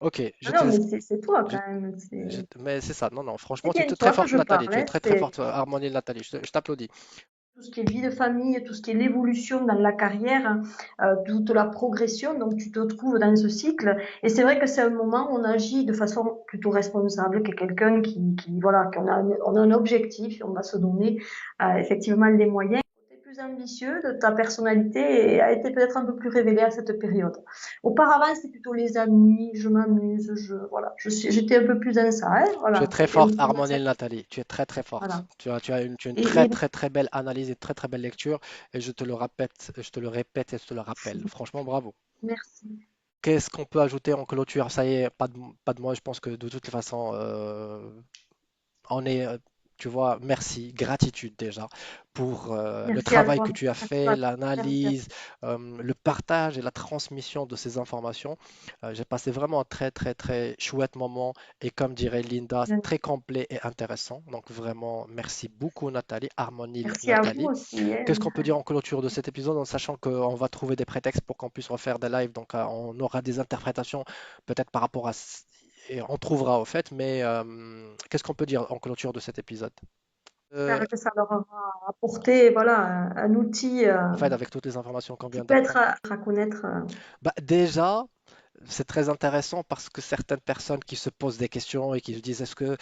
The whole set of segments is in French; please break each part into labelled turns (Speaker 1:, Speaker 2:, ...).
Speaker 1: Ok,
Speaker 2: Ah non, mais c'est toi
Speaker 1: je-
Speaker 2: quand même.
Speaker 1: mais c'est ça. Non, non,
Speaker 2: C'est
Speaker 1: franchement, tu
Speaker 2: bien
Speaker 1: es
Speaker 2: de
Speaker 1: très
Speaker 2: toi que
Speaker 1: forte,
Speaker 2: je
Speaker 1: Nathalie.
Speaker 2: parle,
Speaker 1: Tu es
Speaker 2: hein.
Speaker 1: très très
Speaker 2: C'est
Speaker 1: forte, Harmonie, Nathalie. Je t'applaudis.
Speaker 2: tout ce qui est vie de famille, tout ce qui est l'évolution dans la carrière, hein, toute la progression. Donc tu te trouves dans ce cycle. Et c'est vrai que c'est un moment où on agit de façon plutôt responsable, que quelqu'un voilà, on a un objectif, on va se donner effectivement les moyens. Le côté plus ambitieux de ta personnalité a été peut-être un peu plus révélé à cette période. Auparavant, c'était plutôt les amis, je m'amuse, voilà, j'étais un peu plus dans ça, hein,
Speaker 1: Tu es
Speaker 2: voilà,
Speaker 1: très
Speaker 2: c'était un
Speaker 1: forte,
Speaker 2: peu dans
Speaker 1: Harmonie,
Speaker 2: cette,
Speaker 1: Nathalie. Tu es très très forte.
Speaker 2: voilà.
Speaker 1: Tu as une très
Speaker 2: Et
Speaker 1: très très belle analyse et une très très belle lecture. Et je te le répète, je te le répète et je te le rappelle. Franchement, bravo.
Speaker 2: merci.
Speaker 1: Qu'est-ce qu'on peut ajouter en clôture? Ça y est, pas de moi. Je pense que de toute façon, on est, tu vois, merci, gratitude déjà pour le
Speaker 2: Merci à
Speaker 1: travail que
Speaker 2: toi.
Speaker 1: tu as
Speaker 2: À
Speaker 1: fait,
Speaker 2: toi. Merci à
Speaker 1: l'analyse, le partage et la transmission de ces informations. J'ai passé vraiment un très, très, très chouette moment et comme dirait Linda,
Speaker 2: toi.
Speaker 1: très complet et intéressant. Donc vraiment, merci beaucoup Nathalie, Harmonil
Speaker 2: Merci à vous
Speaker 1: Nathalie.
Speaker 2: aussi,
Speaker 1: Qu'est-ce
Speaker 2: hein.
Speaker 1: qu'on peut dire en clôture de cet épisode en sachant qu'on va trouver des prétextes pour qu'on puisse refaire des lives, donc on aura des interprétations peut-être par rapport à... Et on trouvera au fait, mais qu'est-ce qu'on peut dire en clôture de cet épisode? Euh,
Speaker 2: J'espère que ça leur aura apporté, voilà, un outil
Speaker 1: en fait, avec toutes les informations qu'on
Speaker 2: qui
Speaker 1: vient
Speaker 2: peut être
Speaker 1: d'apprendre,
Speaker 2: à connaître.
Speaker 1: bah, déjà, c'est très intéressant parce que certaines personnes qui se posent des questions et qui se disent est-ce que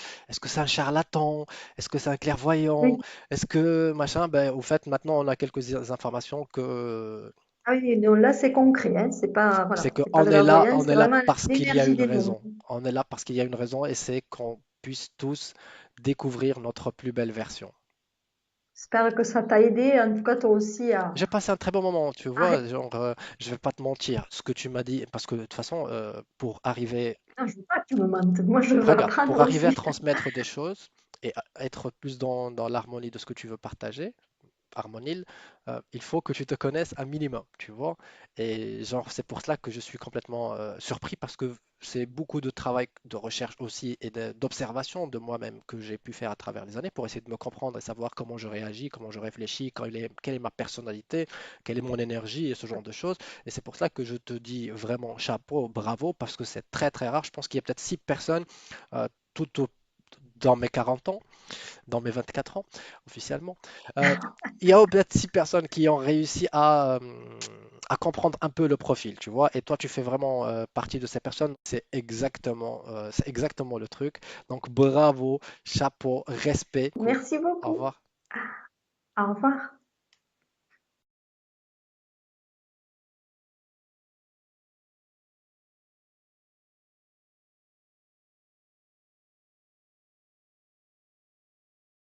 Speaker 1: c'est un charlatan? Est-ce que c'est un clairvoyant?
Speaker 2: Oui.
Speaker 1: Est-ce que machin? Ben, au fait, maintenant, on a quelques informations que
Speaker 2: Ah oui, non, là c'est concret, hein.
Speaker 1: c'est
Speaker 2: Voilà, c'est pas
Speaker 1: qu'on
Speaker 2: de
Speaker 1: est
Speaker 2: la
Speaker 1: là,
Speaker 2: voyance,
Speaker 1: on
Speaker 2: c'est
Speaker 1: est là
Speaker 2: vraiment
Speaker 1: parce qu'il y a
Speaker 2: l'énergie
Speaker 1: une
Speaker 2: des mots.
Speaker 1: raison. On est là parce qu'il y a une raison et c'est qu'on puisse tous découvrir notre plus belle version.
Speaker 2: J'espère que ça t'a aidé, en tout cas toi aussi
Speaker 1: J'ai passé un très bon moment, tu
Speaker 2: à-
Speaker 1: vois, genre, je vais pas te mentir, ce que tu m'as dit, parce que de toute façon, pour arriver,
Speaker 2: Non, je veux pas que tu me mentes. Moi, je veux
Speaker 1: regarde,
Speaker 2: apprendre
Speaker 1: pour arriver à
Speaker 2: aussi.
Speaker 1: transmettre des choses et à être plus dans l'harmonie de ce que tu veux partager, harmonile, il faut que tu te connaisses un minimum, tu vois. Et genre, c'est pour cela que je suis complètement surpris parce que c'est beaucoup de travail de recherche aussi et d'observation de moi-même que j'ai pu faire à travers les années pour essayer de me comprendre et savoir comment je réagis, comment je réfléchis, quelle est ma personnalité, quelle est mon énergie et ce genre de choses. Et c'est pour cela que je te dis vraiment chapeau, bravo, parce que c'est très très rare. Je pense qu'il y a peut-être 6 personnes tout dans mes 40 ans dans mes 24 ans officiellement. Euh, il y a peut-être 6 personnes qui ont réussi à comprendre un peu le profil, tu vois, et toi tu fais vraiment partie de ces personnes, c'est exactement le truc. Donc bravo, chapeau, respect,
Speaker 2: Merci
Speaker 1: au
Speaker 2: beaucoup.
Speaker 1: revoir.
Speaker 2: Au revoir.